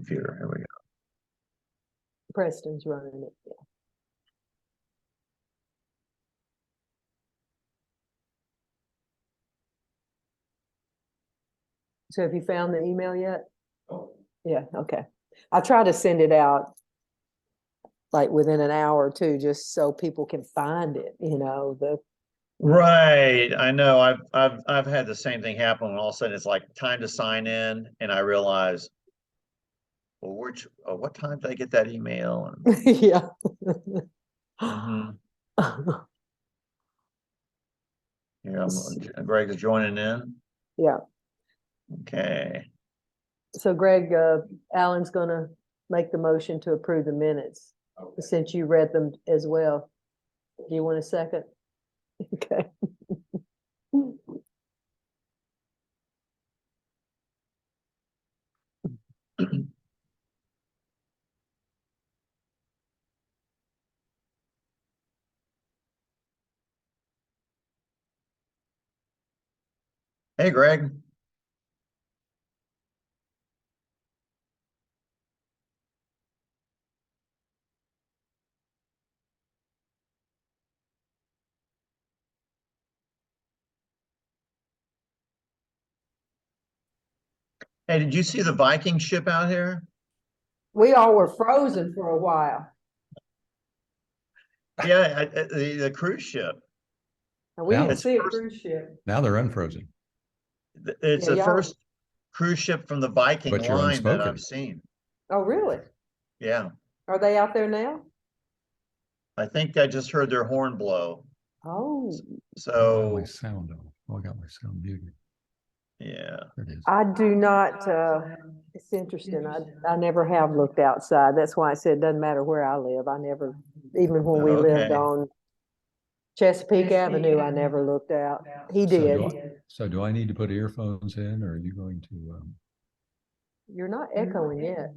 computer. Here we go. Preston's running it. Yeah. So have you found the email yet? Oh. Yeah, okay. I try to send it out like within an hour or two, just so people can find it, Right. I know. I've had the same thing happen when all of a sudden it's like time to sign in, and I realize, well, what time did I get that email? yeah. Mhm. Here, Greg's joining in. Yeah. Okay. So Greg, Alan's gonna make the motion to approve the minutes, since you read them as well. Do you want a second? Okay. Hey, Greg. Hey, did you see the Viking ship out here? We all were frozen for a while. Yeah, the cruise ship. And we Now didn't it's see a cruise ship. Now they're unfrozen, It's Yeah, the y'all- first cruise ship from the Viking but you're line that unspoken. I've seen. Oh, really? Yeah, Are they out there now? I think I just heard their horn blow. Oh, So, My sound off. Oh, I got my sound muted. yeah. There it is. I do not, it's interesting. I never have looked outside. That's why I said it doesn't matter where I live. I never, even when we lived Okay. on Chesapeake Avenue, I never looked out. He So did. do I need to put earphones in, or are you going to? You're not echoing yet.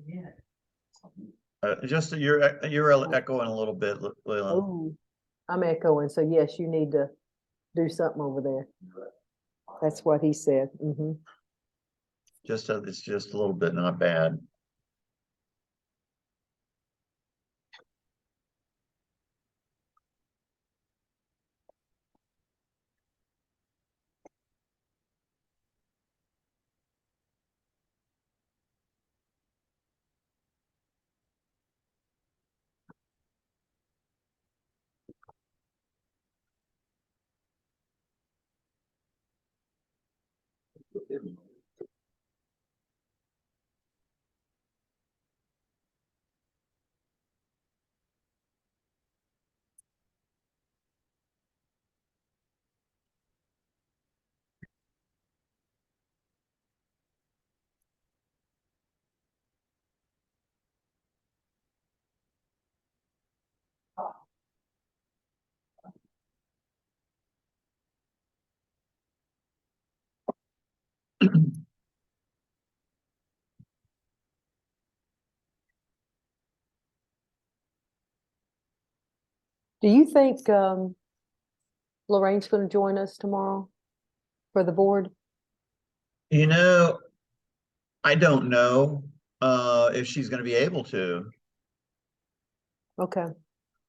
Just you're echoing a little bit, Leland. Oh, I'm echoing. So yes, you need to do something over there. That's what he said. Mm-hmm. It's just a little bit, not bad. Do you think Lorraine's going to join us tomorrow for the board? You know, I don't know if she's going to be able to. Okay.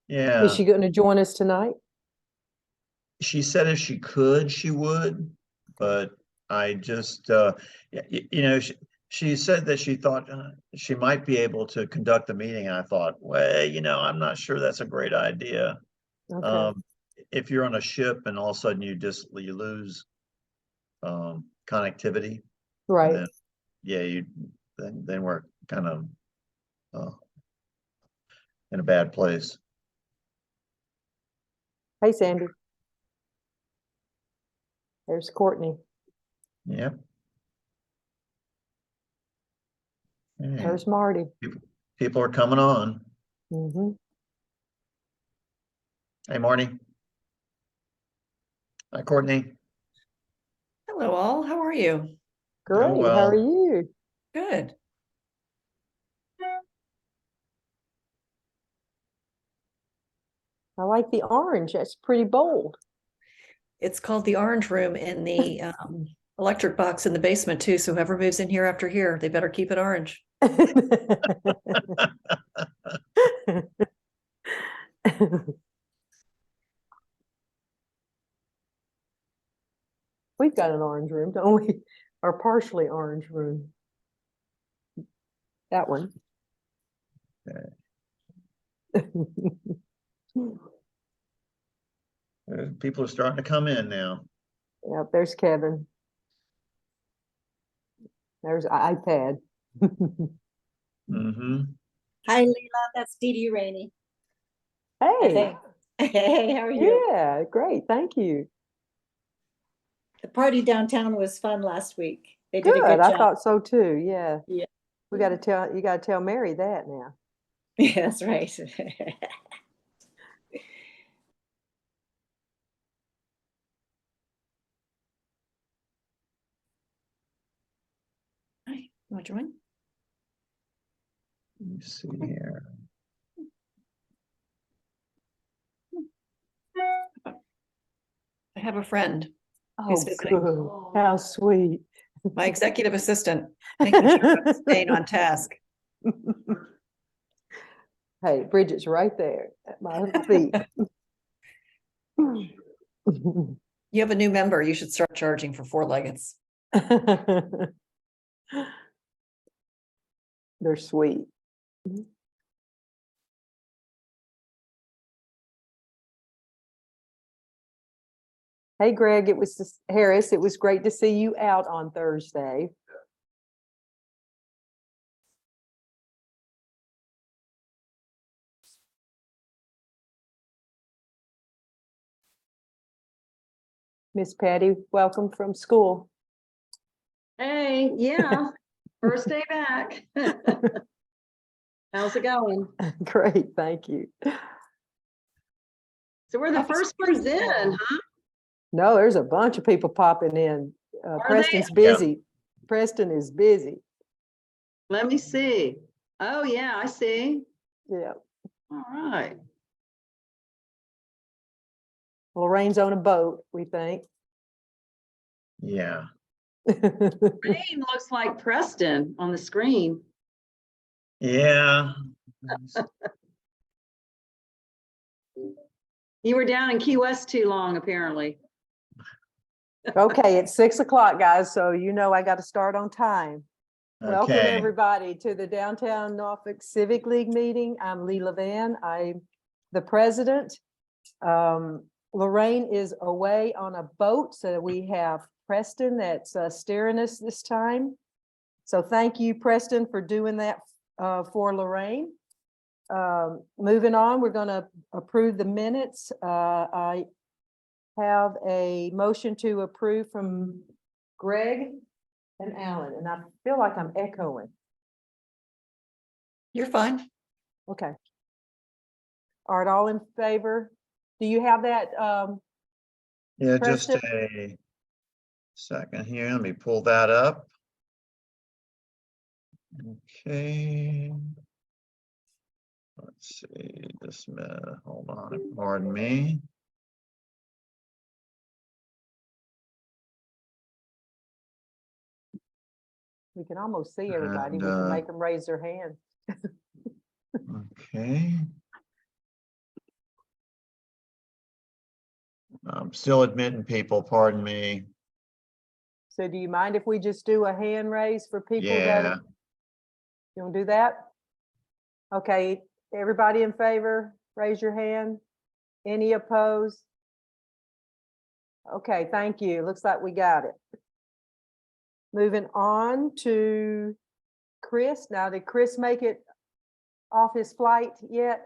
Yeah. Is she going to join us tonight? She said if she could, she would, but I just, she said that she thought she might be able to conduct the meeting. And I thought, well, I'm not sure that's a great idea. Okay. If you're on a ship and all of a sudden you lose connectivity, Right. then yeah, then we're kind of in a bad place. Hey, Sandy. There's Courtney. Yeah. Hey, There's Marty. people are coming on. Mm-hmm. Hey, Marty. Hi, Courtney. Hello, all. How are you? Great. well. How are you? Good. I like the orange. That's pretty bold. It's called the Orange Room in the electric box in the basement too. So whoever moves in here after here, they better keep it orange. We've got an orange room, don't we? Or partially orange room. That one. People are starting to come in now. Yep, there's Kevin. There's iPad. Mm-hmm. Hi, Leila. That's Dee Dee Rainey. Hey, Hey, how are you? yeah, great, thank you. The party downtown was fun last week. They did a Good, good I job. thought so too, yeah. Yeah. We gotta tell, you gotta tell Mary that now. Yeah, that's right. Hi, you want to join? Let me see here. I have a friend, Oh, Who's visiting? good, how sweet. my executive assistant, making sure I'm staying on task. Hey, Bridget's right there at my feet. You have a new member, you should start charging for four-leggeds. They're sweet. Hey, Greg, it was Harris. It was great to see you out on Thursday. Miss Patty, welcome from school. Hey, yeah, first day back. How's it going? Great, thank you. So we're the first ones in, huh? No, there's a bunch of people popping in. Are Preston's Yeah. busy. Preston is busy. Let me see. Oh, yeah, I see. Yeah. All right. Lorraine's on a boat, we think. Yeah. Rain looks like Preston on the screen. Yeah. You were down in Key West too long, apparently. Okay, it's 6 o'clock, guys, so you know I got to start on time. Welcome, Okay. everybody, to the Downtown Norfolk Civic League meeting. I'm Leila Van. I'm the president. Lorraine is away on a boat, so we have Preston that's steering us this time. So thank you, Preston, for doing that for Lorraine. Moving on, we're going to approve the minutes. I have a motion to approve from Greg and Alan, and I feel like I'm echoing. You're fine. Okay. All right, all in favor? Do you have that? Yeah, just Preston? a second here. Let me pull that up. Okay. Let's see, this minute, hold on, pardon me. We can almost see everybody. We can And, make them raise their hand. Okay. I'm still admitting people, pardon me. So do you mind if we just do a hand raise for people that? Yeah. You want to do that? Okay, everybody in favor, raise your hand. Any opposed? Okay, thank you. Looks like we got it. Moving on to Chris. Now, did Chris make it off his flight yet?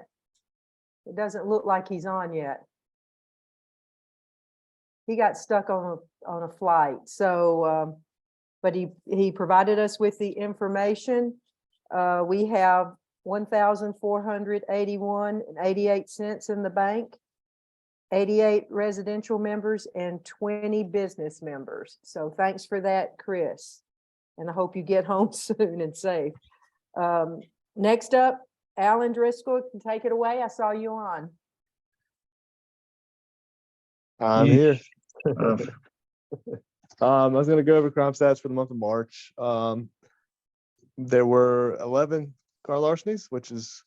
It doesn't look like he's on yet. He got stuck on a flight. So, but he provided us with the information. We have $1,481.88 in the bank, 88 residential members and 20 business members. So thanks for that, Chris. And I hope you get home soon and safe. Next up, Alan Driscoll, can take it away. I saw you on. I'm here. Uh, I was gonna go over crime stats for the month of March. there were 11 car larcenies, which is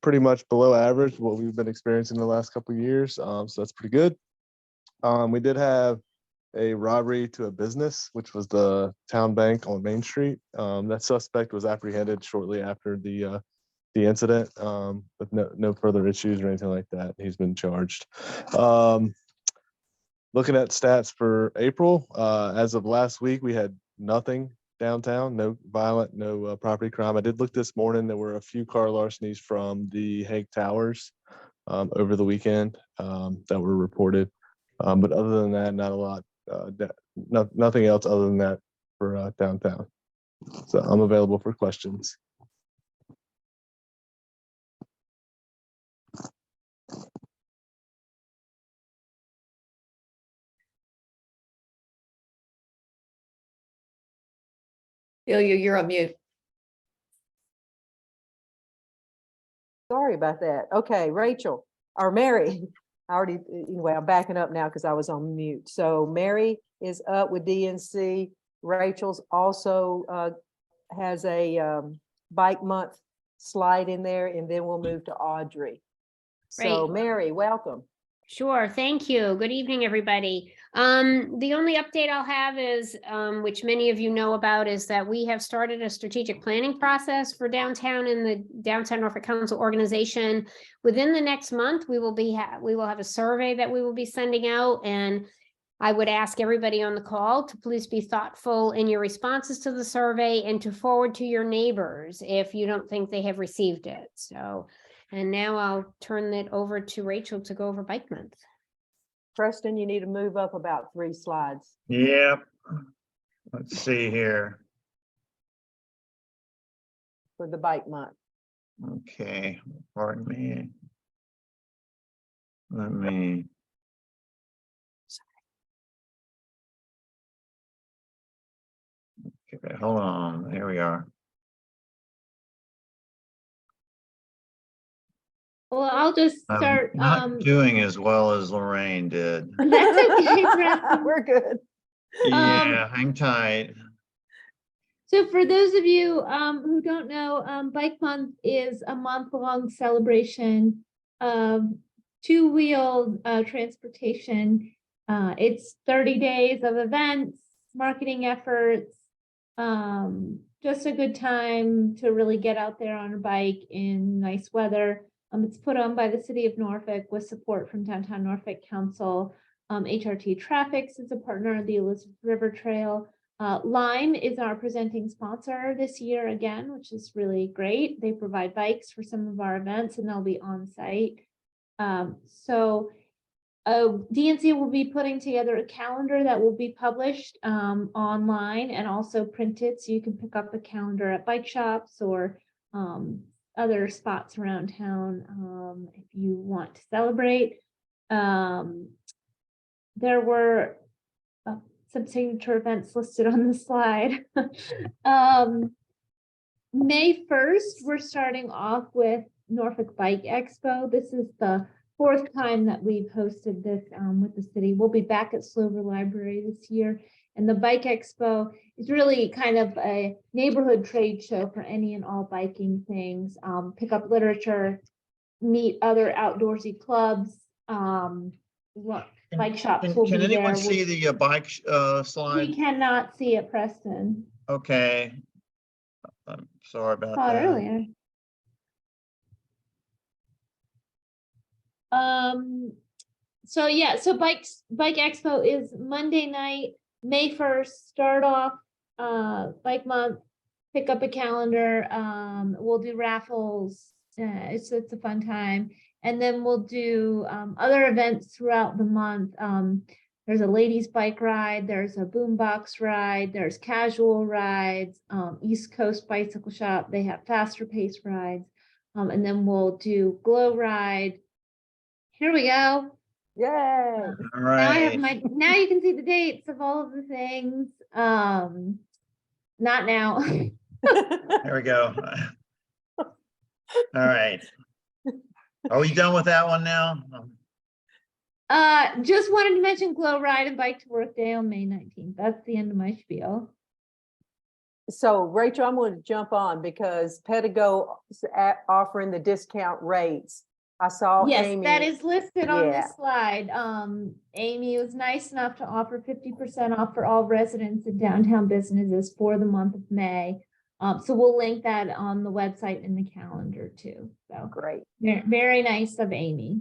pretty much below average what we've been experiencing the last couple of years. So that's pretty good. We did have a robbery to a business, which was the town bank on Main Street. That suspect was apprehended shortly after the incident, with no further issues or anything like that. He's been charged. Looking at stats for April, as of last week, we had nothing downtown, no violent, no property crime. I did look this morning. There were a few car larcenies from the Hague Towers over the weekend that were reported. But other than that, not a lot, nothing else other than that for downtown. So I'm available for questions. You're on mute. Sorry about that. Okay, Rachel, or Mary. I already, anyway, I'm backing up now because I was on mute. So Mary is up with DNC. Rachel's also has a bike month slide in there, and then we'll move to Audrey. So Great. Mary, welcome. Sure, thank you. Good evening, everybody. The only update I'll have is, which many of you know about, is that we have started a strategic planning process for downtown in the Downtown Norfolk Council organization. Within the next month, we will have a survey that we will be sending out, and I would ask everybody on the call to please be thoughtful in your responses to the survey and to forward to your neighbors if you don't think they have received it. So, and now I'll turn it over to Rachel to go over Bike Month. Preston, you need to move up about 3 slides. Yep. Let's see here. For the bike month. Okay, pardon me. Let me. Okay, hold on. Here we are. Well, I'll just I'm start. not doing as well as Lorraine did. That's okay, Preston. We're good. Yeah, hang tight. So for those of you who don't know, Bike Month is a month-long celebration of two-wheeled transportation. It's 30 days of events, marketing efforts, just a good time to really get out there on a bike in nice weather. It's put on by the City of Norfolk with support from Downtown Norfolk Council. HRT Traffics is a partner of the Elizabeth River Trail. Lime is our presenting sponsor this year again, which is really great. They provide bikes for some of our events and they'll be on site. DNC will be putting together a calendar that will be published online and also printed, so you can pick up a calendar at bike shops or other spots around town if you want to celebrate. There were some signature events listed on the slide. May 1st, we're starting off with Norfolk Bike Expo. This is the 4th time that we've hosted this with the city. We'll be back at Slover Library this year. And the Bike Expo is really kind of a neighborhood trade show for any and all biking things. Pick up literature, meet other outdoorsy clubs. Bike shops will be there. Can anyone see the bike slide? We cannot see it, Preston. Okay. I'm sorry about Saw it that. earlier. So yeah, so Bike Expo is Monday night, May 1st. Start off Bike Month, pick up a calendar. We'll do raffles. It's a fun time. And then we'll do other events throughout the month. There's a ladies bike ride, there's a boombox ride, there's casual rides, East Coast Bicycle Shop, they have faster pace rides. And then we'll do glow ride. Here we go. Yay. All Now I have right. now you can see the dates of all of the things. Not now. There we go. All right. Are we done with that one now? Just wanted to mention Glow Ride and Bike to Work Day on May 19th. That's the end of my spiel. So Rachel, I'm going to jump on because Pedigo offering the discount rates. I saw Yes, Amy. that is listed on Yeah. this slide. Amy was nice enough to offer 50% off for all residents and downtown businesses for the month of May. So we'll link that on the website and the calendar too. So Great. very nice of Amy.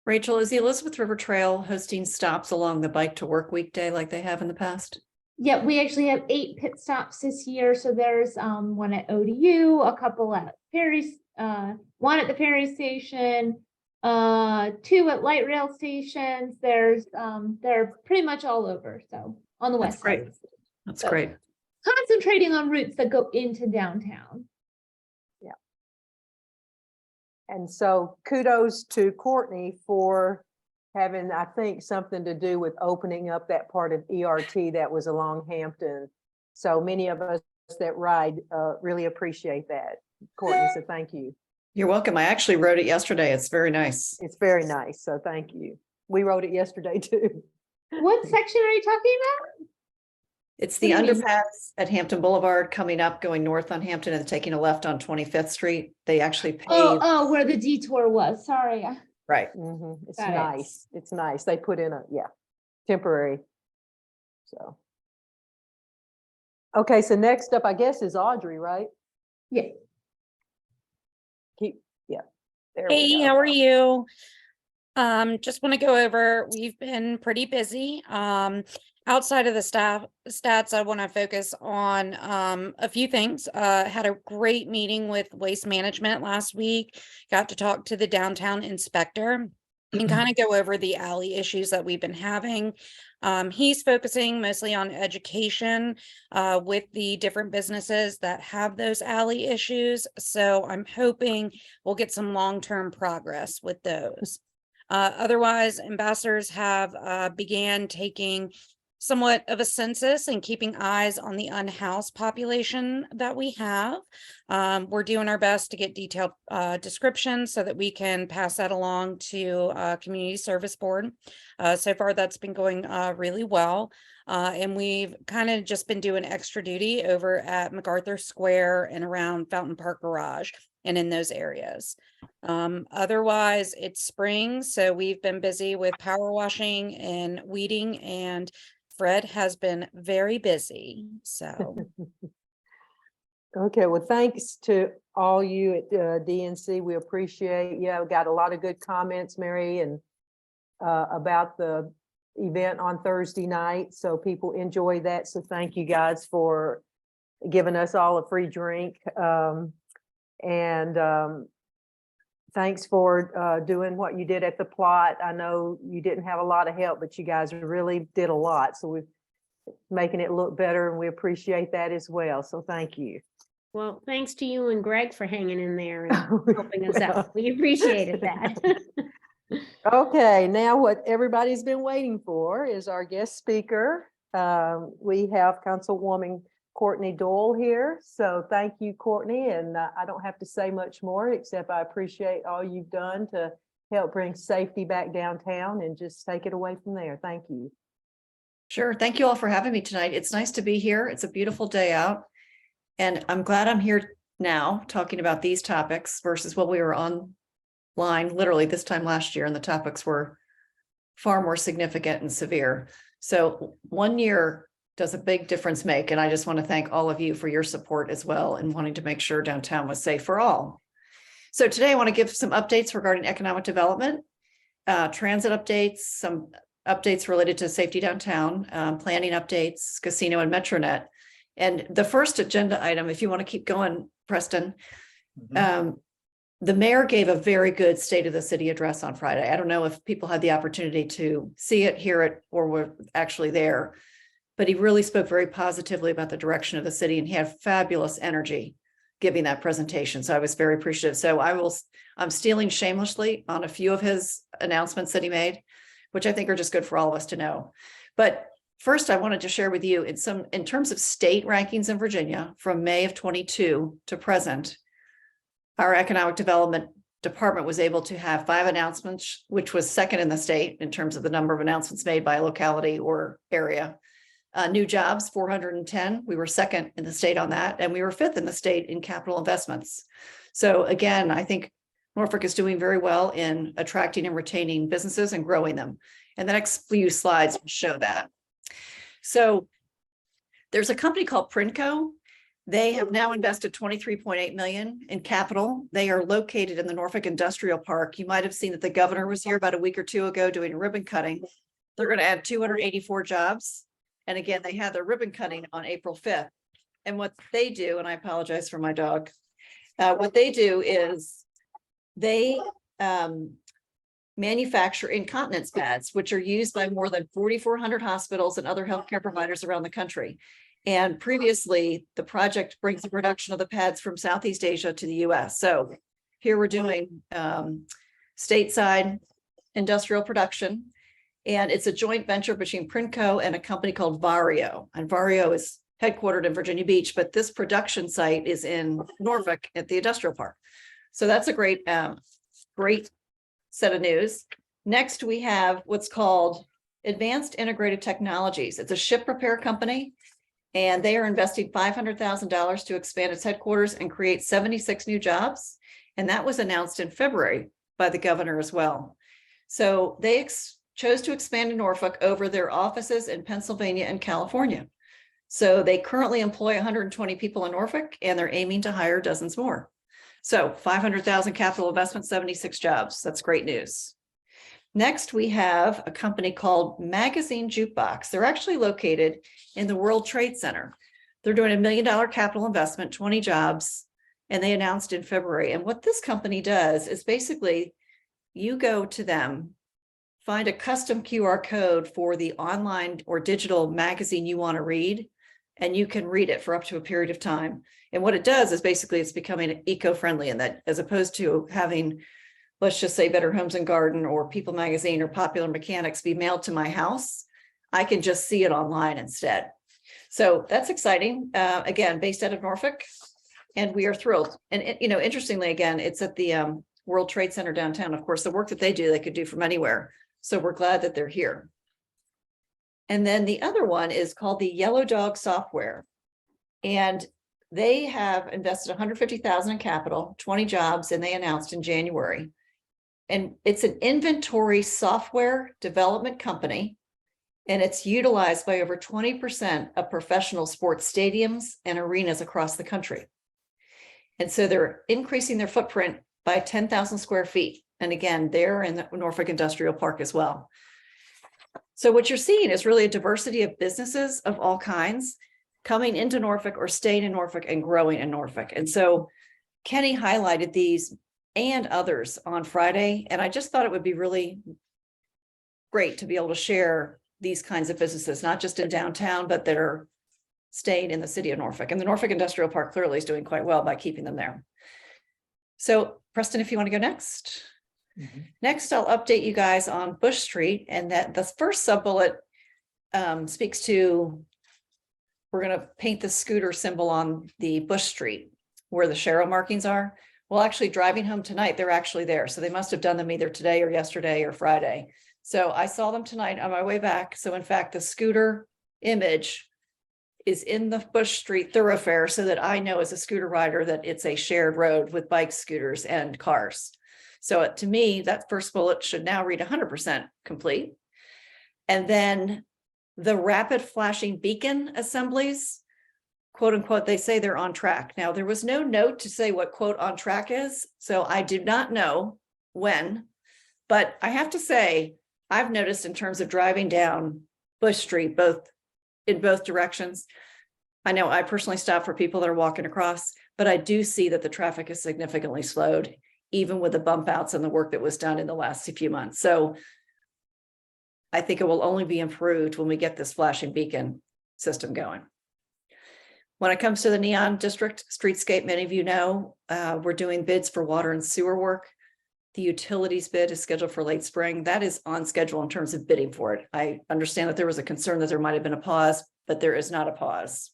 Rachel, is the Elizabeth River Trail hosting stops along the bike to work weekday like they have in the past? Yeah, we actually have 8 pit stops this year. So there's one at ODU, a couple at Perry's, one at the ferry station, 2 at light rail stations. They're pretty much all over. So on the That's west great. side. That's So- great. Concentrating on routes that go into downtown. And so kudos to Courtney for having, I think, something to do with opening up that part of ERT that was along Hampton. So many of us that ride really appreciate that. Courtney, so thank you. You're welcome. I actually wrote it yesterday. It's very nice. It's very nice, so thank you. We wrote it yesterday too. What section are you talking about? It's the What do you mean? underpass at Hampton Boulevard coming up, going north on Hampton and taking a left on 25th Street. They actually paved, Where the detour was. Sorry. right. Mhm. It's Got it. nice. It's nice. They put in temporary. So. Okay, so next up, I guess, is Audrey, right? Yeah. There we Hey, go. how are you? Just want to go over, we've been pretty busy. Outside of the stats, I want to focus on a few things. Had a great meeting with Waste Management last week. Got to talk to the downtown inspector and kind of go over the alley issues that we've been having. He's focusing mostly on education with the different businesses that have those alley issues. So I'm hoping we'll get some long-term progress with those. Otherwise, ambassadors have began taking somewhat of a census and keeping eyes on the unhoused population that we have. We're doing our best to get detailed descriptions so that we can pass that along to Community Service Board. So far, that's been going really well. And we've kind of just been doing extra duty over at MacArthur Square and around Fountain Park Garage and in those areas. Otherwise, it's spring, so we've been busy with power washing and weeding, and Fred has been very busy, so. Okay, well, thanks to all you at DNC. We appreciate, we got a lot of good comments, Mary, and about the event on Thursday night. So people enjoy that. So thank you guys for giving us all a free drink. Thanks for doing what you did at the plot. I know you didn't have a lot of help, but you guys really did a lot. So we're making it look better, and we appreciate that as well. So thank you. Well, thanks to you and Greg for hanging in there and helping us out. We appreciated that. Okay, now what everybody's been waiting for is our guest speaker. We have Councilwoman Courtney Doyle here. So thank you, Courtney. And I don't have to say much more, except I appreciate all you've done to help bring safety back downtown, and just take it away from there. Thank you. Sure. Thank you all for having me tonight. It's nice to be here. It's a beautiful day out. And I'm glad I'm here now talking about these topics versus what we were online literally this time last year, and the topics were far more significant and severe. So 1 year does a big difference make. And I just want to thank all of you for your support as well, and wanting to make sure downtown was safe for all. So today I want to give some updates regarding economic development, transit updates, some updates related to safety downtown, planning updates, casino and MetroNet. And the first agenda item, if you want to keep going, Preston, the mayor gave a very good state of the city address on Friday. I don't know if people had the opportunity to see it, hear it, or were actually there, but he really spoke very positively about the direction of the city, and he had fabulous energy giving that presentation. So I was very appreciative. So I'm stealing shamelessly on a few of his announcements that he made, which I think are just good for all of us to know. But first, I wanted to share with you in terms of state rankings in Virginia from May of 22 to present, our economic development department was able to have 5 announcements, which was second in the state in terms of the number of announcements made by a locality or area. New jobs, 410. We were second in the state on that, and we were fifth in the state in capital investments. So again, I think Norfolk is doing very well in attracting and retaining businesses and growing them. And the next few slides will show that. So there's a company called Princo. They have now invested 23.8 million in capital. They are located in the Norfolk Industrial Park. You might have seen that the governor was here about a week or two ago doing a ribbon cutting. They're going to add 284 jobs. And again, they had their ribbon cutting on April 5th. And what they do, and I apologize for my dog, what they do is they manufacture incontinence pads, which are used by more than 4,400 hospitals and other healthcare providers around the country. And previously, the project brings the production of the pads from Southeast Asia to the US. So here we're doing stateside industrial production. And it's a joint venture between Princo and a company called Vario. And Vario is headquartered in Virginia Beach, but this production site is in Norfolk at the industrial park. So that's a great, great set of news. Next, we have what's called Advanced Integrated Technologies. It's a ship repair company, and they are investing $500,000 to expand its headquarters and create 76 new jobs. And that was announced in February by the governor as well. So they chose to expand in Norfolk over their offices in Pennsylvania and California. So they currently employ 120 people in Norfolk, and they're aiming to hire dozens more. So 500,000 capital investment, 76 jobs. That's great news. Next, we have a company called Magazine Jukebox. They're actually located in the World Trade Center. They're doing $1 million capital investment, 20 jobs, and they announced in February. And what this company does is basically you go to them, find a custom QR code for the online or digital magazine you want to read, and you can read it for up to a period of time. And what it does is basically it's becoming eco-friendly, in that as opposed to having, let's just say, Better Homes and Garden or People Magazine or Popular Mechanics be mailed to my house, I can just see it online instead. So that's exciting. Again, based out of Norfolk, and we are thrilled. And interestingly, again, it's at the World Trade Center downtown. Of course, the work that they do, they could do from anywhere. So we're glad that they're here. And then the other one is called the Yellow Dog Software. And they have invested 150,000 in capital, 20 jobs, and they announced in January. And it's an inventory software development company, and it's utilized by over 20% of professional sports stadiums and arenas across the country. And so they're increasing their footprint by 10,000 square feet. And again, they're in the Norfolk Industrial Park as well. So what you're seeing is really a diversity of businesses of all kinds coming into Norfolk or staying in Norfolk and growing in Norfolk. And so Kenny highlighted these and others on Friday. And I just thought it would be really great to be able to share these kinds of businesses, not just in downtown, but that are staying in the city of Norfolk. And the Norfolk Industrial Park clearly is doing quite well by keeping them there. So Preston, if you want to go next. Next, I'll update you guys on Bush Street, and that the first sub-bullet speaks to, we're going to paint the scooter symbol on the Bush Street where the Sharrow markings are. Well, actually driving home tonight, they're actually there. So they must have done them either today or yesterday or Friday. So I saw them tonight on my way back. So in fact, the scooter image is in the Bush Street thoroughfare so that I know as a scooter rider that it's a shared road with bikes, scooters, and cars. So to me, that first bullet should now read 100% complete. And then the rapid flashing beacon assemblies, quote unquote, they say they're on track. Now, there was no note to say what quote on track is, so I do not know when, but I have to say, I've noticed in terms of driving down Bush Street, in both directions, I know I personally stop for people that are walking across, but I do see that the traffic is significantly slowed, even with the bump outs and the work that was done in the last few months. So I think it will only be improved when we get this flashing beacon system going. When it comes to the Neon District streetscape, many of you know, we're doing bids for water and sewer work. The utilities bid is scheduled for late spring. That is on schedule in terms of bidding for it. I understand that there was a concern that there might have been a pause, but there is not a pause.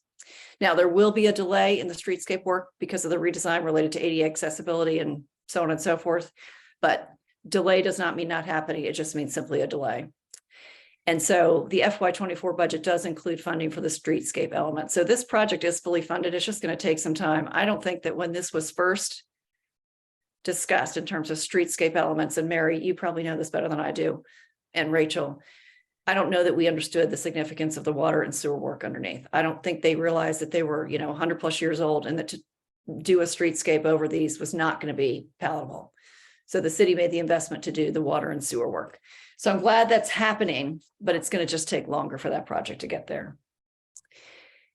Now, there will be a delay in the streetscape work because of the redesign related to ADA accessibility and so on and so forth. But delay does not mean not happening. It just means simply a delay. And so the FY24 budget does include funding for the streetscape element. So this project is fully funded. It's just going to take some time. I don't think that when this was first discussed in terms of streetscape elements, and Mary, you probably know this better than I do, and Rachel, I don't know that we understood the significance of the water and sewer work underneath. I don't think they realized that they were, 100 plus years old, and that to do a streetscape over these was not going to be palatable. So the city made the investment to do the water and sewer work. So I'm glad that's happening, but it's going to just take longer for that project to get there.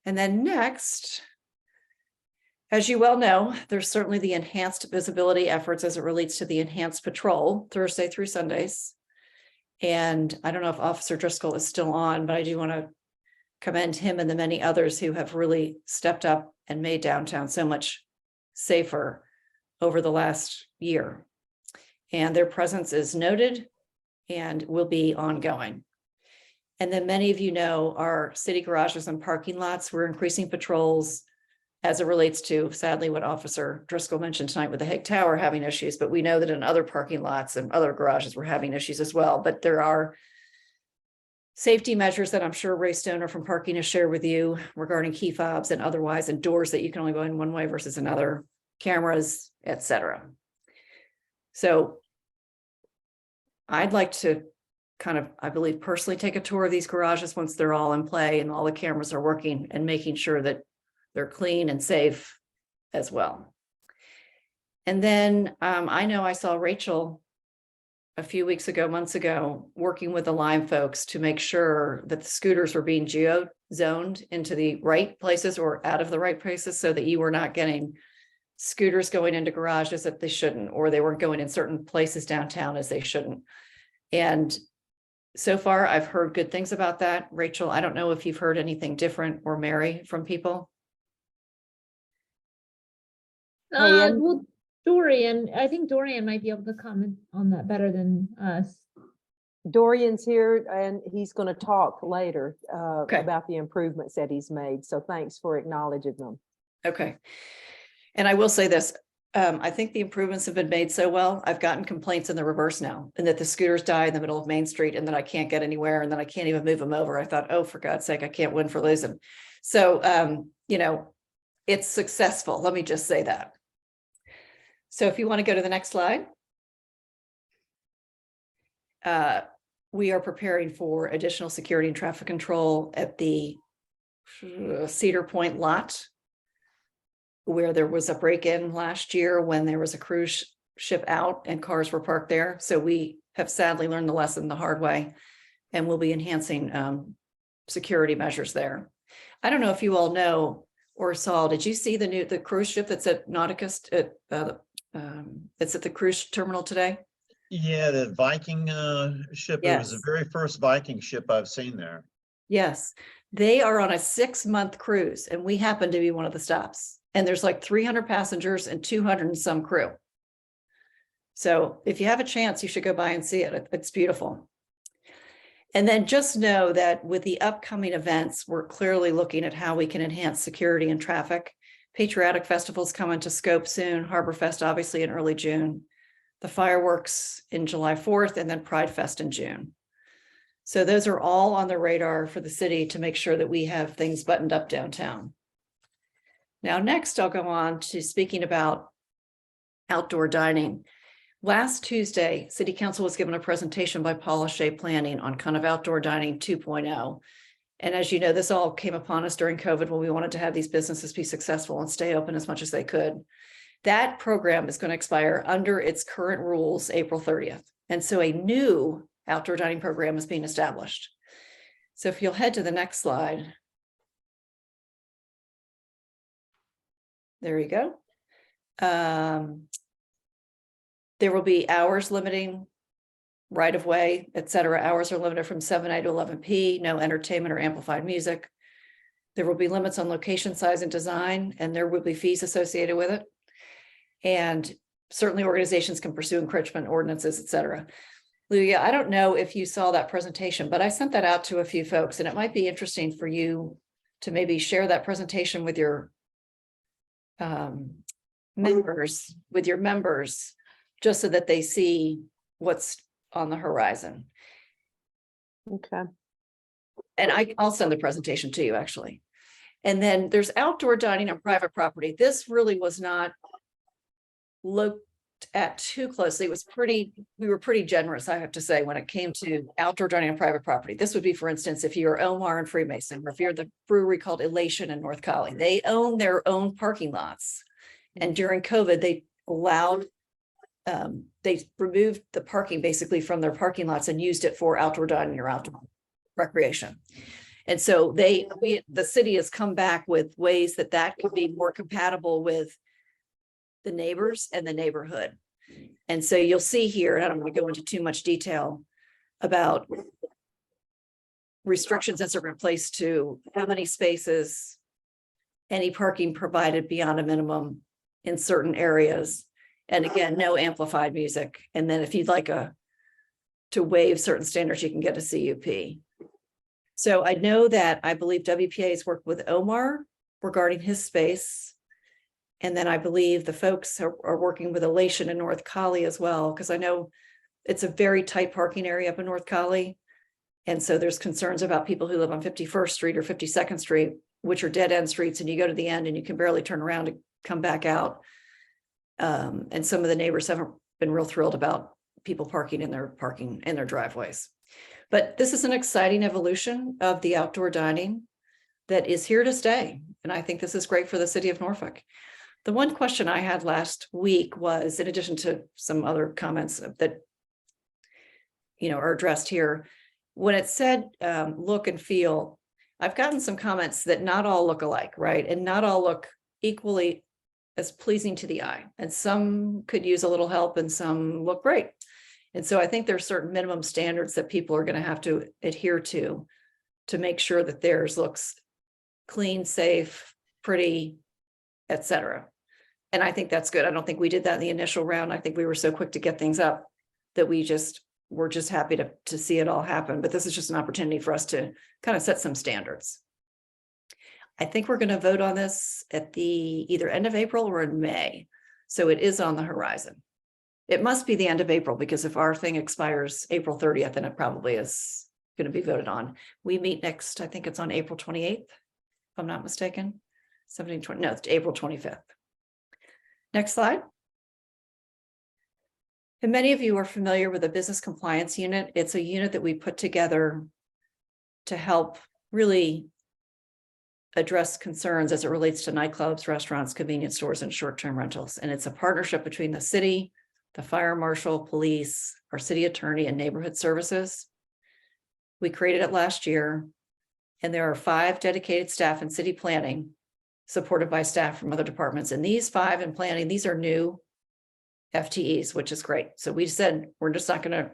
And then next, as you well know, there's certainly the enhanced visibility efforts as it relates to the enhanced patrol Thursday through Sundays. And I don't know if Officer Driscoll is still on, but I do want to commend him and the many others who have really stepped up and made downtown so much safer over the last year. And their presence is noted and will be ongoing. And then many of you know our city garages and parking lots, we're increasing patrols as it relates to, sadly, what Officer Driscoll mentioned tonight with the Hague Tower having issues, but we know that in other parking lots and other garages we're having issues as well. But there are safety measures that I'm sure Ray Stoner from parking has shared with you regarding key fobs and otherwise, and doors that you can only go in one way versus another, cameras, etc. So I'd like to kind of, I believe, personally take a tour of these garages once they're all in play and all the cameras are working, and making sure that they're clean and safe as well. And then I know I saw Rachel a few weeks ago, months ago, working with the Lime folks to make sure that the scooters were being geo-zoned into the right places or out of the right places, so that you were not getting scooters going into garages that they shouldn't, or they weren't going in certain places downtown as they shouldn't. And so far, I've heard good things about that. Rachel, I don't know if you've heard anything different, or Mary, from people. And- Well, Dorian, I think Dorian might be able to comment on that better than us. Dorian's here and he's going to talk later Okay. about the improvements that he's made. So thanks for acknowledging them. Okay. And I will say this, I think the improvements have been made so well. I've gotten complaints in the reverse now, and that the scooters die in the middle of Main Street and that I can't get anywhere and that I can't even move them over. I thought, oh, for God's sake, I can't win for losing. So, it's successful. Let me just say that. So if you want to go to the next slide. We are preparing for additional security and traffic control at the Cedar Point lot, where there was a break-in last year when there was a cruise ship out and cars were parked there. So we have sadly learned the lesson the hard way, and we'll be enhancing security measures there. I don't know if you all know or saw, did you see the cruise ship that's at Nauticus it's at the cruise terminal today? Yeah, the Viking ship. It was the Yes. very first Viking ship I've seen there. Yes, they are on a 6-month cruise, and we happen to be one of the stops. And there's like 300 passengers and 200 and some crew. So if you have a chance, you should go by and see it. It's beautiful. And then just know that with the upcoming events, we're clearly looking at how we can enhance security and traffic. Patriotic Festival's coming to scope soon. Harbor Fest, obviously, in early June. The fireworks in July 4th, and then Pride Fest in June. So those are all on the radar for the city to make sure that we have things buttoned up downtown. Now, next, I'll go on to speaking about outdoor dining. Last Tuesday, City Council was given a presentation by Paula Shea Planning on kind of outdoor dining 2.0. And as you know, this all came upon us during COVID when we wanted to have these businesses be successful and stay open as much as they could. That program is going to expire under its current rules, April 30th. And so a new outdoor dining program is being established. So if you'll head to the next slide. There you go. There will be hours limiting right of way, et cetera. Hours are limited from 7 a.m. to 11 p.m. No entertainment or amplified music. There will be limits on location, size, and design, and there will be fees associated with it. And certainly organizations can pursue encroachment ordinances, et cetera. Luya, I don't know if you saw that presentation, but I sent that out to a few folks, and it might be interesting for you to maybe share that presentation with your members, just so that they see what's on the horizon. Okay. And I'll send the presentation to you, actually. And then there's outdoor dining on private property. This really was not looked at too closely. It was we were pretty generous, I have to say, when it came to outdoor dining on private property. This would be, for instance, if you're Omar and Freemason, or if you're the brewery called Elation in North Cali, they own their own parking lots. And during COVID, they allowed, they removed the parking basically from their parking lots and used it for outdoor dining or outdoor recreation. And so the city has come back with ways that could be more compatible with the neighbors and the neighborhood. And so you'll see here, and I don't want to go into too much detail about restrictions as it relates to how many spaces, any parking provided beyond a minimum in certain areas. And again, no amplified music. And then if you'd like to waive certain standards, you can get a CUP. So I know that I believe WPA has worked with Omar regarding his space. And then I believe the folks are working with Elation in North Cali as well, because I know it's a very tight parking area up in North Cali. And so there's concerns about people who live on 51st Street or 52nd Street, which are dead end streets, and you go to the end and you can barely turn around to come back out. And some of the neighbors haven't been real thrilled about people parking in their driveways. But this is an exciting evolution of the outdoor dining that is here to stay. And I think this is great for the city of Norfolk. The one question I had last week was, in addition to some other comments that, are addressed here, when it said look and feel, I've gotten some comments that not all look alike, right? And not all look equally as pleasing to the eye. And some could use a little help and some look great. And so I think there's certain minimum standards that people are going to have to adhere to make sure that theirs looks clean, safe, pretty, etc. And I think that's good. I don't think we did that in the initial round. I think we were so quick to get things up that we're just happy to see it all happen. But this is just an opportunity for us to kind of set some standards. I think we're going to vote on this at the either end of April or in May. So it is on the horizon. It must be the end of April, because if our thing expires April 30th, then it probably is going to be voted on. We meet next, I think it's on April 28th, if I'm not mistaken. 17, no, it's April 25th. Next slide. And many of you are familiar with the business compliance unit. It's a unit that we put together to help really address concerns as it relates to nightclubs, restaurants, convenience stores, and short-term rentals. And it's a partnership between the city, the fire marshal, police, our city attorney, and neighborhood services. We created it last year, and there are 5 dedicated staff in city planning, supported by staff from other departments. And these 5 in planning, these are new FTEs, which is great. So we said, we're just not going to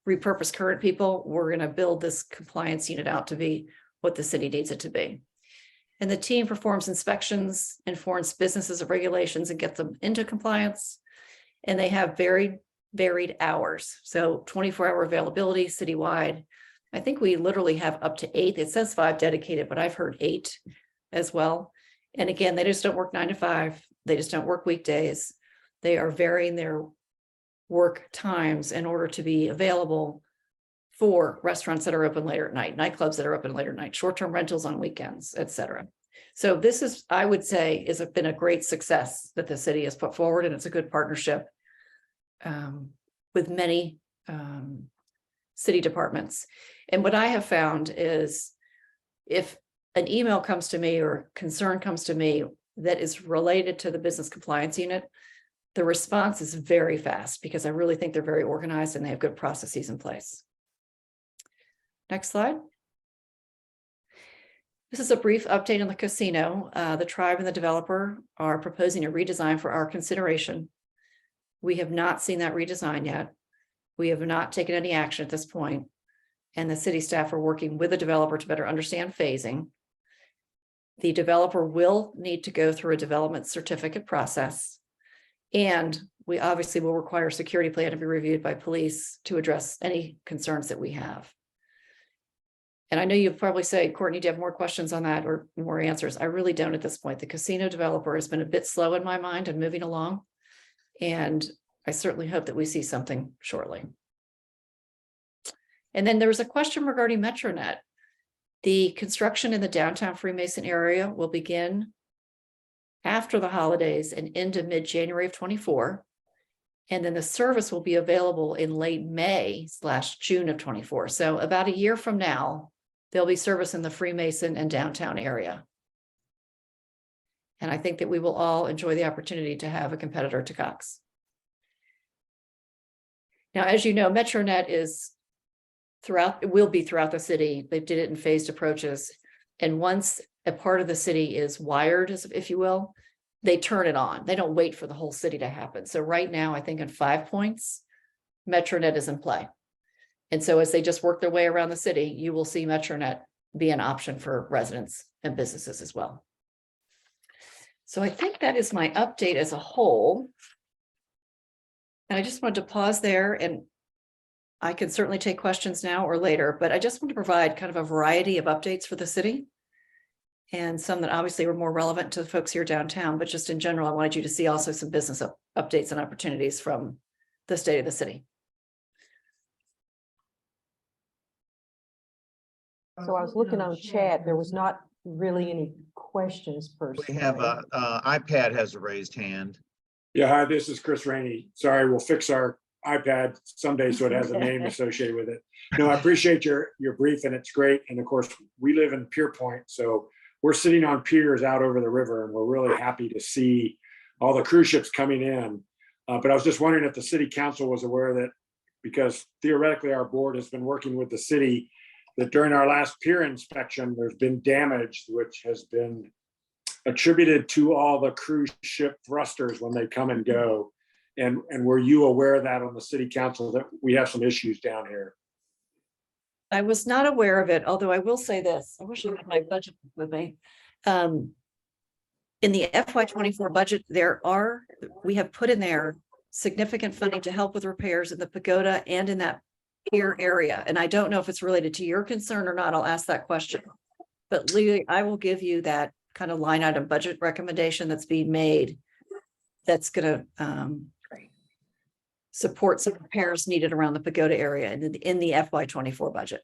repurpose current people. We're going to build this compliance unit out to be what the city needs it to be. And the team performs inspections, informs businesses of regulations, and gets them into compliance. And they have very varied hours. So 24-hour availability citywide. I think we literally have up to 8. It says 5 dedicated, but I've heard 8 as well. And again, they just don't work 9 to 5. They just don't work weekdays. They are varying their work times in order to be available for restaurants that are open later at night, nightclubs that are open later at night, short-term rentals on weekends, etc. So this is, I would say, has been a great success that the city has put forward, and it's a good partnership with many city departments. And what I have found is, if an email comes to me or concern comes to me that is related to the business compliance unit, the response is very fast, because I really think they're very organized and they have good processes in place. Next slide. This is a brief update on the casino. The tribe and the developer are proposing a redesign for our consideration. We have not seen that redesign yet. We have not taken any action at this point, and the city staff are working with the developer to better understand phasing. The developer will need to go through a development certificate process, and we obviously will require a security plan to be reviewed by police to address any concerns that we have. And I know you'll probably say, Courtney, do you have more questions on that or more answers? I really don't at this point. The casino developer has been a bit slow in my mind and moving along, and I certainly hope that we see something shortly. And then there was a question regarding MetroNet. The construction in the downtown Freemason area will begin after the holidays and into mid-January of 24. And then the service will be available in late May/June of 24. So about a year from now, there'll be service in the Freemason and downtown area. And I think that we will all enjoy the opportunity to have a competitor to Cox. Now, as you know, MetroNet will be throughout the city. They did it in phased approaches. And once a part of the city is wired, if you will, they turn it on. They don't wait for the whole city to happen. So right now, I think in 5 points, MetroNet is in play. And so as they just work their way around the city, you will see MetroNet be an option for residents and businesses as well. So I think that is my update as a whole. And I just wanted to pause there, and I can certainly take questions now or later, but I just want to provide kind of a variety of updates for the city. And some that obviously were more relevant to the folks here downtown, but just in general, I wanted you to see also some business updates and opportunities from the state of the city. So I was looking on chat, there was not really any questions per se. We have iPad has a raised hand. Yeah, hi, this is Chris Rainey. Sorry, we'll fix our iPad someday so it has a name associated with it. No, I appreciate your brief, and it's great. And of course, we live in Pier Point, so we're sitting on piers out over the river, and we're really happy to see all the cruise ships coming in. But I was just wondering if the city council was aware that, because theoretically our board has been working with the city, that during our last pier inspection, there's been damage which has been attributed to all the cruise ship thrusters when they come and go. And were you aware of that on the city council, that we have some issues down here? I was not aware of it, although I will say this, I wish I had my budget with me. In the FY24 budget, we have put in there significant funding to help with repairs in the pagoda and in that pier area. And I don't know if it's related to your concern or not. I'll ask that question. But Lee, I will give you that kind of line item budget recommendation that's being made. That's going to support some repairs needed around the pagoda area in the FY24 budget.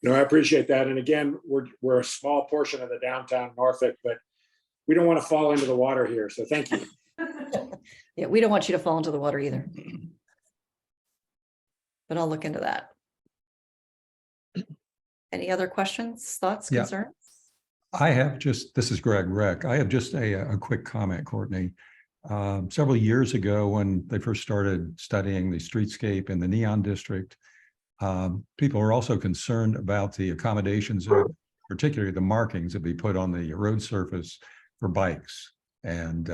No, I appreciate that. And again, we're a small portion of the downtown Norfolk, but we don't want to fall into the water here. So thank you. Yeah, we don't want you to fall into the water either. But I'll look into that. Any other questions, thoughts, Yeah. concerns? I have this is Greg Reck. I have just a quick comment, Courtney. Several years ago, when they first started studying the streetscape in the Neon District, people were also concerned about the accommodations, particularly the markings that we put on the road surface for bikes. And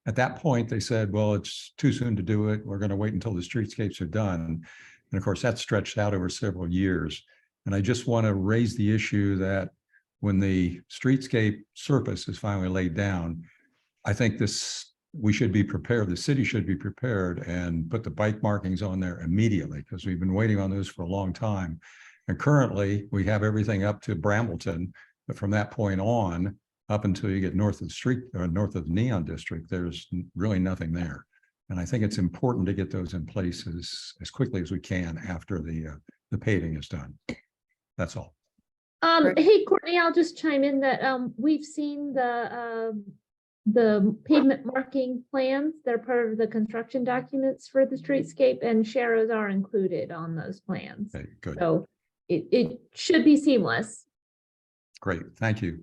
at that point, they said, well, it's too soon to do it. We're going to wait until the streetscapes are done. And of course, that stretched out over several years. And I just want to raise the issue that when the streetscape surface is finally laid down, I think we should be prepared, the city should be prepared and put the bike markings on there immediately, because we've been waiting on those for a long time. And currently we have everything up to Brambleton, but from that point on, up until you get north of the street or north of the Neon District, there's really nothing there. And I think it's important to get those in place as quickly as we can after the paving is done. That's all. Hey, Courtney, I'll just chime in that we've seen the pavement marking plans that are part of the construction documents for the streetscape, and sharrows are included on those plans. Okay, good. So it should be seamless. Great. Thank you.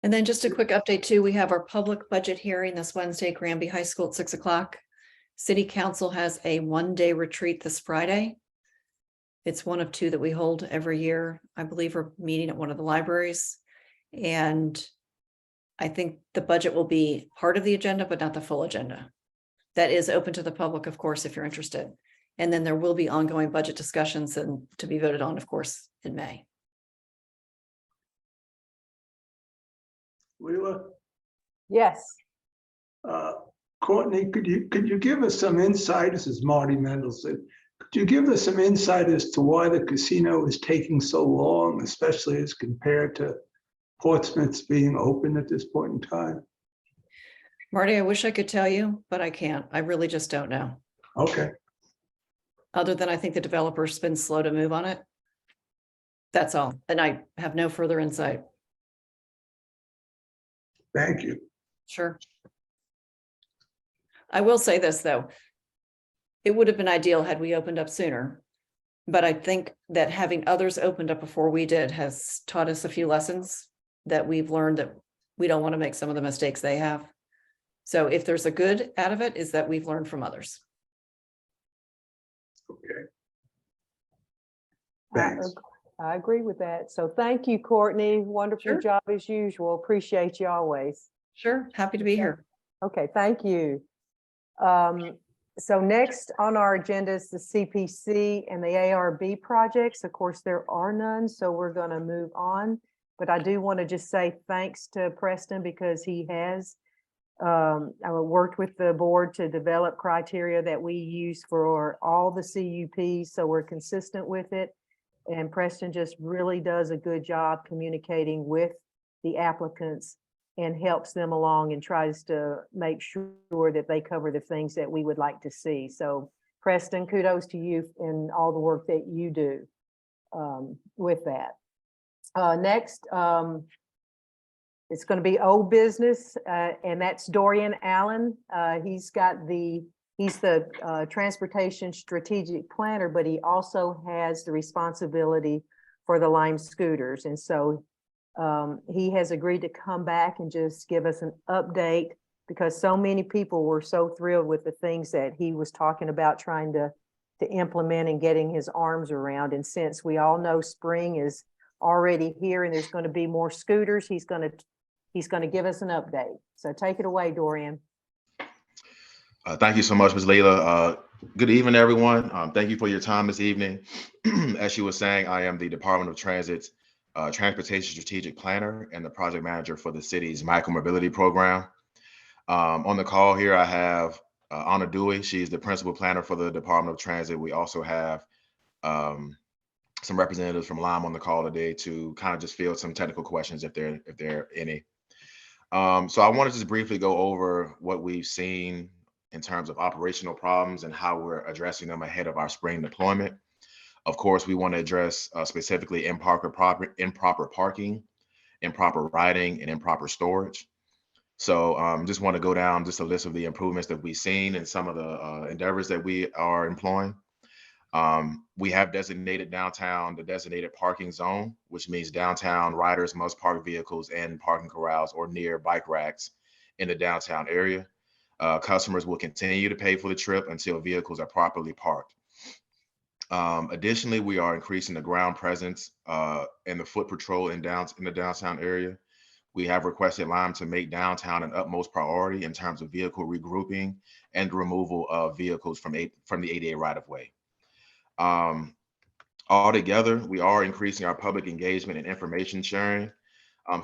And then just a quick update too, we have our public budget hearing this Wednesday, Granby High School at 6 o'clock. City Council has a one-day retreat this Friday. It's one of two that we hold every year. I believe we're meeting at one of the libraries. And I think the budget will be part of the agenda, but not the full agenda. That is open to the public, of course, if you're interested. And then there will be ongoing budget discussions and to be voted on, of course, in May. Wheeler, Yes. Courtney, could you give us some insight? This is Marty Mendelson. Could you give us some insight as to why the casino is taking so long, especially as compared to Portsmouth's being open at this point in time? Marty, I wish I could tell you, but I can't. I really just don't know. Okay. Other than I think the developer's been slow to move on it. That's all. And I have no further insight. Thank you. Sure. I will say this, though. It would have been ideal had we opened up sooner. But I think that having others opened up before we did has taught us a few lessons that we've learned that we don't want to make some of the mistakes they have. So if there's a good out of it, is that we've learned from others. Okay. I Thanks. ag- I agree with that. So thank you, Courtney. Wonderful Sure. job as usual. Appreciate you always. Sure. Happy to be here. Okay, thank you. So next on our agenda is the CPC and the ARB projects. Of course, there are none, so we're going to move on. But I do want to just say thanks to Preston because he has worked with the board to develop criteria that we use for all the CUPs, so we're consistent with it. And Preston just really does a good job communicating with the applicants and helps them along and tries to make sure that they cover the things that we would like to see. So Preston, kudos to you and all the work that you do with that. Next, it's going to be old business, and that's Dorian Allen. He's the transportation strategic planner, but he also has the responsibility for the Lime scooters. And so he has agreed to come back and just give us an update because so many people were so thrilled with the things that he was talking about trying to implement and getting his arms around. And since we all know spring is already here and there's going to be more scooters, he's going to give us an update. So take it away, Dorian. Thank you so much, Ms. Leila. Good evening, everyone. Thank you for your time this evening. As she was saying, I am the Department of Transit's Transportation Strategic Planner and the project manager for the city's micromobility program. On the call here, I have Anna Dewey. She's the principal planner for the Department of Transit. We also have some representatives from Lime on the call today to kind of just field some technical questions if there are any. So I want to just briefly go over what we've seen in terms of operational problems and how we're addressing them ahead of our spring deployment. Of course, we want to address specifically improper parking, improper riding, and improper storage. So just want to go down just a list of the improvements that we've seen and some of the endeavors that we are employing. We have designated downtown the designated parking zone, which means downtown riders must park vehicles in parking corrals or near bike racks in the downtown area. Customers will continue to pay for the trip until vehicles are properly parked. Additionally, we are increasing the ground presence and the foot patrol in the downtown area. We have requested Lime to make downtown an utmost priority in terms of vehicle regrouping and removal of vehicles from the ADA right-of-way. Altogether, we are increasing our public engagement and information sharing.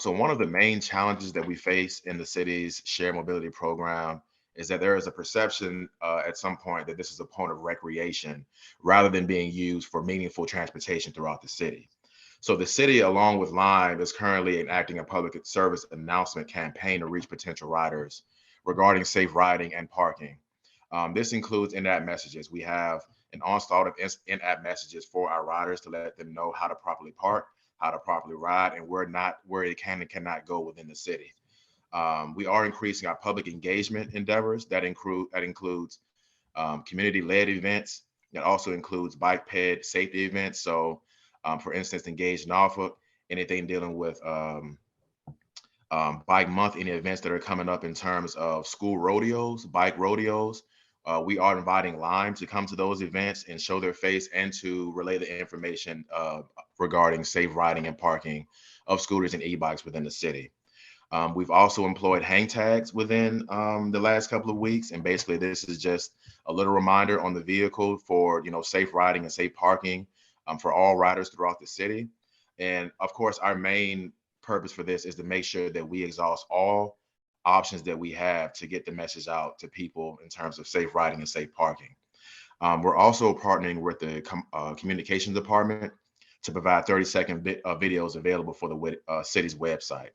So one of the main challenges that we face in the city's shared mobility program is that there is a perception at some point that this is a point of recreation rather than being used for meaningful transportation throughout the city. So the city, along with Lime, is currently enacting a public service announcement campaign to reach potential riders regarding safe riding and parking. This includes in-app messages. We have an onslaught of in-app messages for our riders to let them know how to properly park, how to properly ride, and where it can and cannot go within the city. We are increasing our public engagement endeavors. That includes community-led events. That also includes bike ped safety events. So, for instance, engaged Norfolk, anything dealing with bike month, any events that are coming up in terms of school rodeos, bike rodeos. We are inviting Lime to come to those events and show their face and to relay the information regarding safe riding and parking of scooters and e-bikes within the city. We've also employed hang tags within the last couple of weeks. And basically this is just a little reminder on the vehicle for, safe riding and safe parking for all riders throughout the city. And of course, our main purpose for this is to make sure that we exhaust all options that we have to get the message out to people in terms of safe riding and safe parking. We're also partnering with the communications department to provide 30-second videos available for the city's website.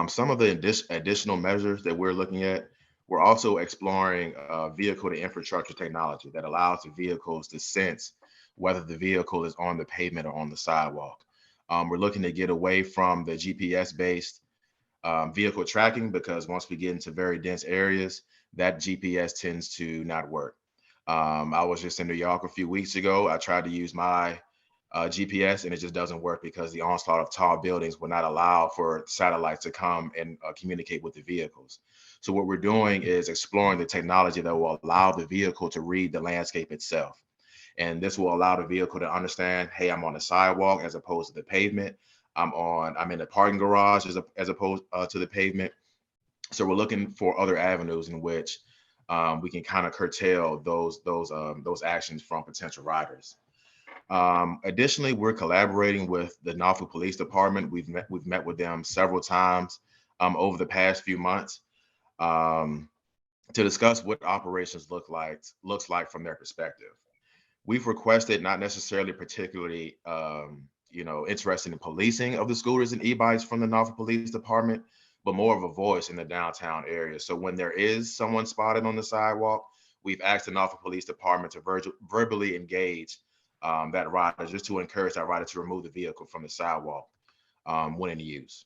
Some of the additional measures that we're looking at, we're also exploring vehicle to infrastructure technology that allows the vehicles to sense whether the vehicle is on the pavement or on the sidewalk. We're looking to get away from the GPS-based vehicle tracking, because once we get into very dense areas, that GPS tends to not work. I was just in New York a few weeks ago. I tried to use my GPS and it just doesn't work because the onslaught of tall buildings will not allow for satellites to come and communicate with the vehicles. So what we're doing is exploring the technology that will allow the vehicle to read the landscape itself. And this will allow the vehicle to understand, hey, I'm on the sidewalk as opposed to the pavement. I'm in a parking garage as opposed to the pavement. So we're looking for other avenues in which we can kind of curtail those actions from potential riders. Additionally, we're collaborating with the Norfolk Police Department. We've met with them several times over the past few months to discuss what operations looks like from their perspective. We've requested, not necessarily particularly interested in policing of the scooters and e-bikes from the Norfolk Police Department, but more of a voice in the downtown area. So when there is someone spotted on the sidewalk, we've asked the Norfolk Police Department to verbally engage that rider, just to encourage that rider to remove the vehicle from the sidewalk when in use.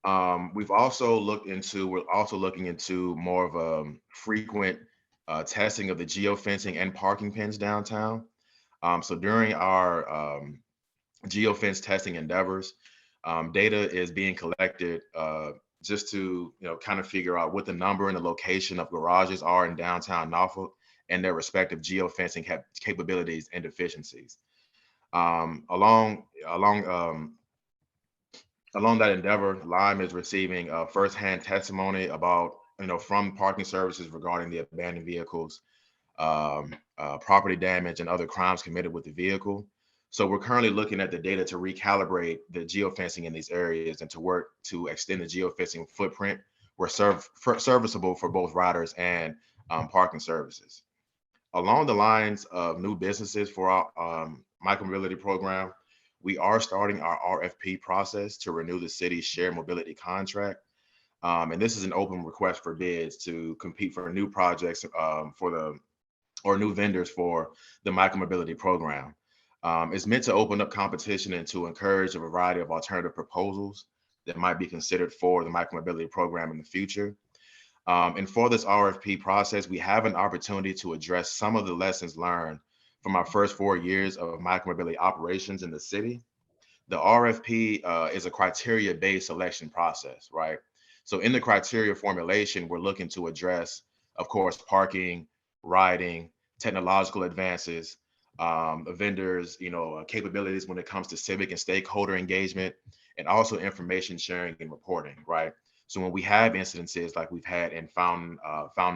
We're also looking into more of a frequent testing of the geofencing and parking pins downtown. So during our geofence testing endeavors, data is being collected just to kind of figure out what the number and the location of garages are in downtown Norfolk and their respective geofencing capabilities and deficiencies. Along that endeavor, Lime is receiving firsthand testimony about from parking services regarding the abandoned vehicles, property damage, and other crimes committed with the vehicle. So we're currently looking at the data to recalibrate the geofencing in these areas and to work to extend the geofencing footprint where serviceable for both riders and parking services. Along the lines of new businesses for our micromobility program, we are starting our RFP process to renew the city's shared mobility contract. And this is an open request for bids to compete for new projects or new vendors for the micromobility program. It's meant to open up competition and to encourage a variety of alternative proposals that might be considered for the micromobility program in the future. And for this RFP process, we have an opportunity to address some of the lessons learned from our first 4 years of micromobility operations in the city. The RFP is a criteria-based selection process, right? So in the criteria formulation, we're looking to address, of course, parking, riding, technological advances, vendors, capabilities when it comes to civic and stakeholder engagement, and also information sharing and reporting, right? So when we have incidences like we've had in Fountain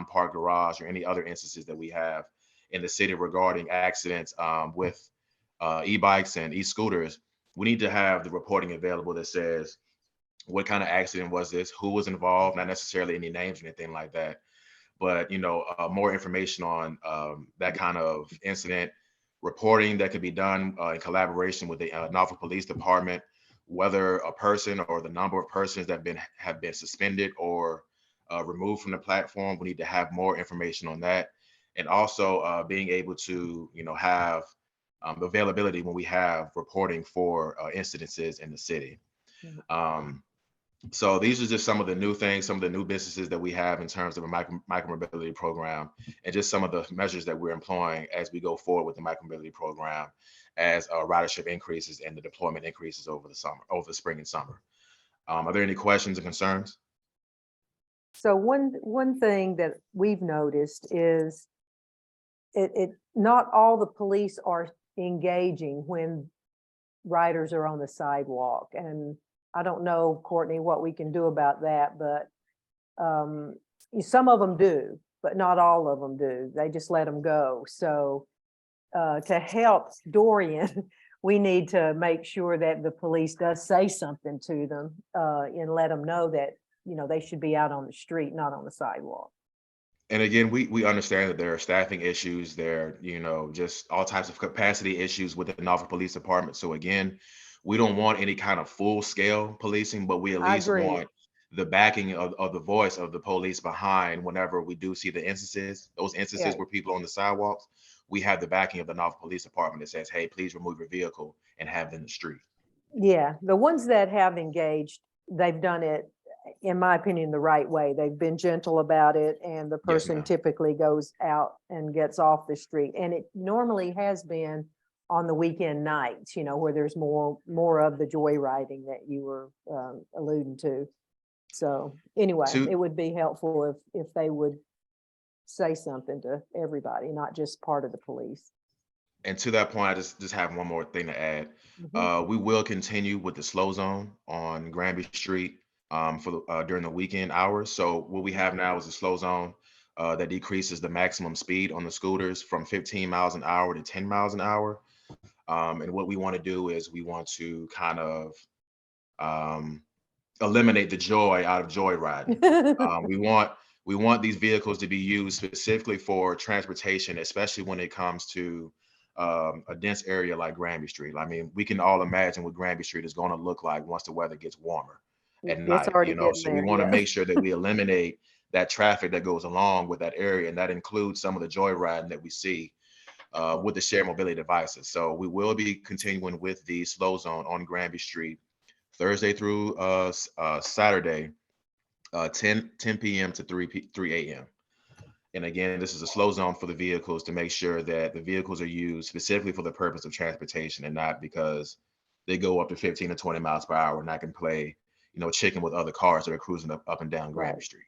Park Garage or any other instances that we have in the city regarding accidents with e-bikes and e-scooters, we need to have the reporting available that says, what kind of accident was this? Who was involved? Not necessarily any names or anything like that, but more information on that kind of incident, reporting that could be done in collaboration with the Norfolk Police Department, whether a person or the number of persons that have been suspended or removed from the platform. We need to have more information on that, and also being able to have availability when we have reporting for incidences in the city. So these are just some of the new things, some of the new businesses that we have in terms of a micromobility program, and just some of the measures that we're employing as we go forward with the micromobility program as ridership increases and the deployment increases over the spring and summer. Are there any questions or concerns? So one thing that we've noticed is not all the police are engaging when riders are on the sidewalk. And I don't know, Courtney, what we can do about that, but some of them do, but not all of them do. They just let them go. So to help Dorian, we need to make sure that the police does say something to them and let them know that, they should be out on the street, not on the sidewalk. And again, we understand that there are staffing issues there, just all types of capacity issues with the Norfolk Police Department. So again, we don't want any kind of full scale policing, but we at least want the backing of the voice of the police behind whenever we do see the instances, those instances Right. where people are on the sidewalks, we have the backing of the Norfolk Police Department that says, hey, please remove your vehicle and have it in the street. Yeah, the ones that have engaged, they've done it, in my opinion, the right way. They've been gentle about it, and the Yes, person ma'am. typically goes out and gets off the street. And it normally has been on the weekend nights, where there's more of the joyriding that you were alluding to. So anyway, To- it would be helpful if they would say something to everybody, not just part of the police. And to that point, I just have one more thing to add. We will continue with the slow zone on Granby Street during the weekend hours. So what we have now is a slow zone that decreases the maximum speed on the scooters from 15 miles an hour to 10 miles an hour. And what we want to do is we want to kind of eliminate the joy out of joyriding. We want these vehicles to be used specifically for transportation, especially when it comes to a dense area like Granby Street. I mean, we can all imagine what Granby Street is going to look like once the weather gets warmer at It's night. already getting So we there, want to yeah. make sure that we eliminate that traffic that goes along with that area, and that includes some of the joyriding that we see with the shared mobility devices. So we will be continuing with the slow zone on Granby Street Thursday through Saturday, 10 p.m. to 3 a.m. And again, this is a slow zone for the vehicles to make sure that the vehicles are used specifically for the purpose of transportation and not because they go up to 15 to 20 miles per hour and I can play, chicken with other cars that are cruising up and down Granby Street.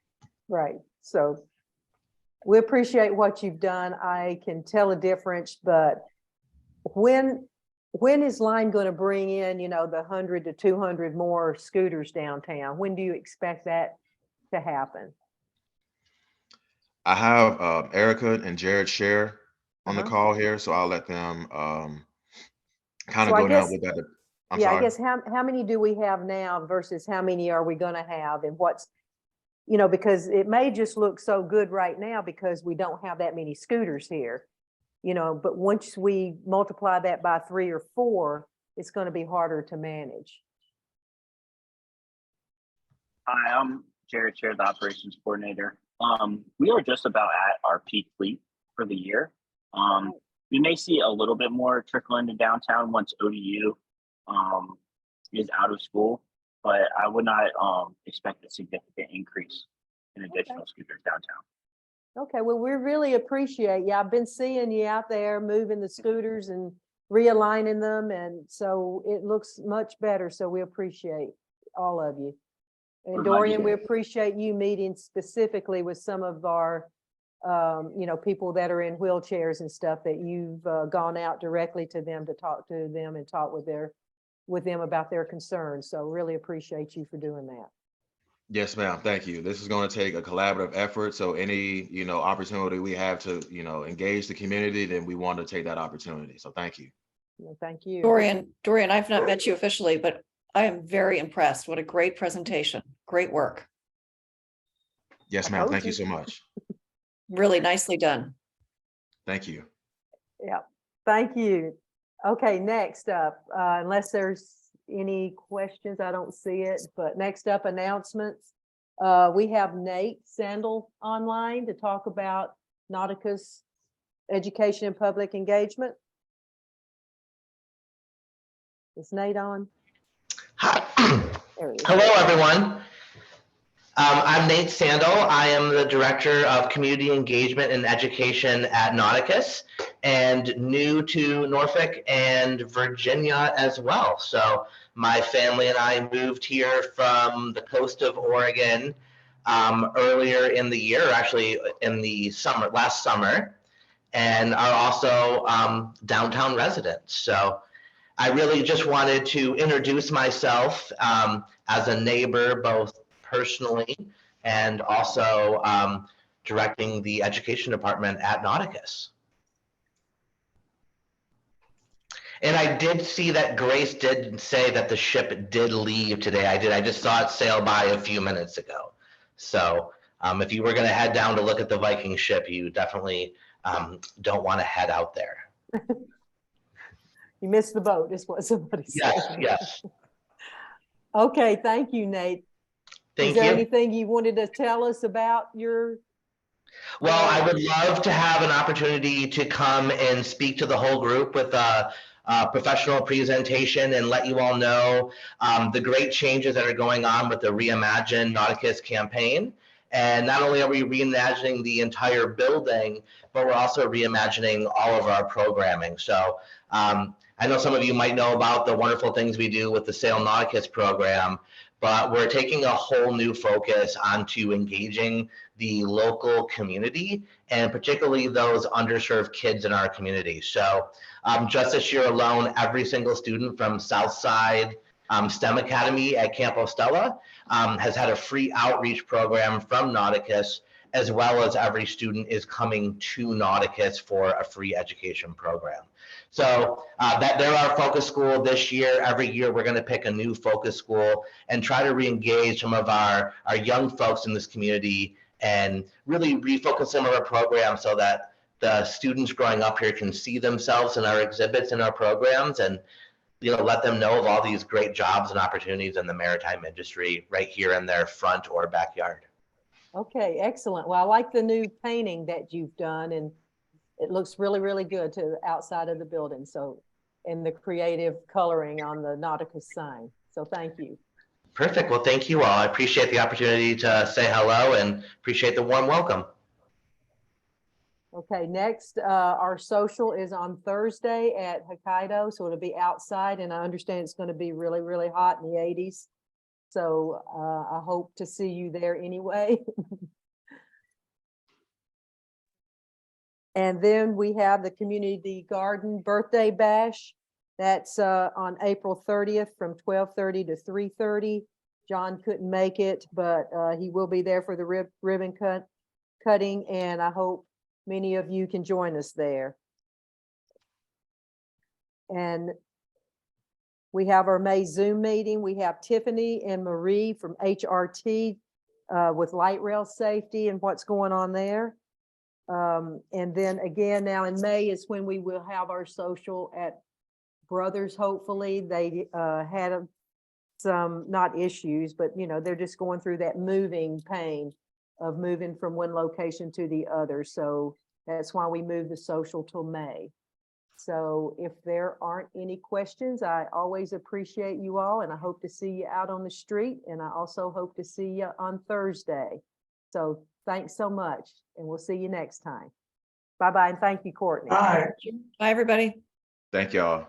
Right. So we appreciate what you've done. I can tell a difference, but when is Line going to bring in, the 100 to 200 more scooters downtown? When do you expect that to happen? I have Erica and Jared share on the call here, so I'll let them kind of So I go down guess- with that. I'm Yeah, sorry. I guess how many do we have now versus how many are we going to have, and what's, because it may just look so good right now because we don't have that many scooters here, but once we multiply that by 3 or 4, it's going to be harder to manage. Hi, I'm Jared Chair, the operations coordinator. We are just about at our peak fleet for the year. We may see a little bit more trickle into downtown once ODU is out of school, but I would not expect a significant increase in additional scooters downtown. Okay, well, we really appreciate you. I've been seeing you out there moving the scooters and realigning them, and so it looks much better. So we appreciate all of you. And Dorian, we appreciate you meeting specifically with some of our, people that are in wheelchairs and stuff, that you've gone out directly to them to talk to them and talk with them about their concerns. So really appreciate you for doing that. Yes, ma'am. Thank you. This is going to take a collaborative effort. So any, opportunity we have to, engage the community, then we want to take that opportunity. So thank you. Well, thank you. Dorian, I've not met you officially, but I am very impressed. What a great presentation. Great work. Yes, ma'am. Thank you so much. Really nicely done. Thank you. Yeah, thank you. Okay, next up, unless there's any questions, I don't see it, but next up, announcements. We have Nate Sandel online to talk about Nautica's education and public engagement. Is Nate on? Hi. There he is. Hello, everyone. I'm Nate Sandel. I am the Director of Community Engagement and Education at Nauticus, and new to Norfolk and Virginia as well. So my family and I moved here from the coast of Oregon earlier in the year, actually in the summer, last summer, and are also downtown residents. So I really just wanted to introduce myself as a neighbor, both personally and also directing the education department at Nauticus. And I did see that Grace did say that the ship did leave today. I just saw it sail by a few minutes ago. So if you were going to head down to look at the Viking ship, you definitely don't want to head out there. You missed the boat, is what somebody said. Yes, yes. Okay, thank you, Nate. Thank Is there you. anything you wanted to tell us about your? Well, I would love to have an opportunity to come and speak to the whole group with a professional presentation and let you all know the great changes that are going on with the Reimagine Nauticus campaign. And not only are we reimagining the entire building, but we're also reimagining all of our programming. So I know some of you might know about the wonderful things we do with the Sail Nauticus program, but we're taking a whole new focus onto engaging the local community and particularly those underserved kids in our community. So just this year alone, every single student from Southside STEM Academy at Campo Stella has had a free outreach program from Nauticus, as well as every student is coming to Nauticus for a free education program. So they're our focus school this year. Every year we're going to pick a new focus school and try to re-engage some of our young folks in this community and really refocus some of our programs so that the students growing up here can see themselves in our exhibits and our programs, and let them know of all these great jobs and opportunities in the maritime industry right here in their front or backyard. Okay, excellent. Well, I like the new painting that you've done, and it looks really, really good to the outside of the building. So, and the creative coloring on the Nauticus sign. So thank you. Perfect. Well, thank you all. I appreciate the opportunity to say hello and appreciate the warm welcome. Okay, next, our social is on Thursday at Hokkaido, so it'll be outside, and I understand it's going to be really, really hot in the 80s. So I hope to see you there anyway. And then we have the Community Garden Birthday Bash. That's on April 30th from 12:30 to 3:30. John couldn't make it, but he will be there for the ribbon cutting, and I hope many of you can join us there. And we have our May Zoom meeting. We have Tiffany and Marie from HRT with light rail safety and what's going on there. And then again, now in May is when we will have our social at Brothers. Hopefully they had some, not issues, but they're just going through that moving pain of moving from one location to the other. So that's why we moved the social till May. So if there aren't any questions, I always appreciate you all, and I hope to see you out on the street, and I also hope to see you on Thursday. So thanks so much, and we'll see you next time. Bye-bye, and thank you, Courtney. Bye. Bye, everybody. Thank y'all.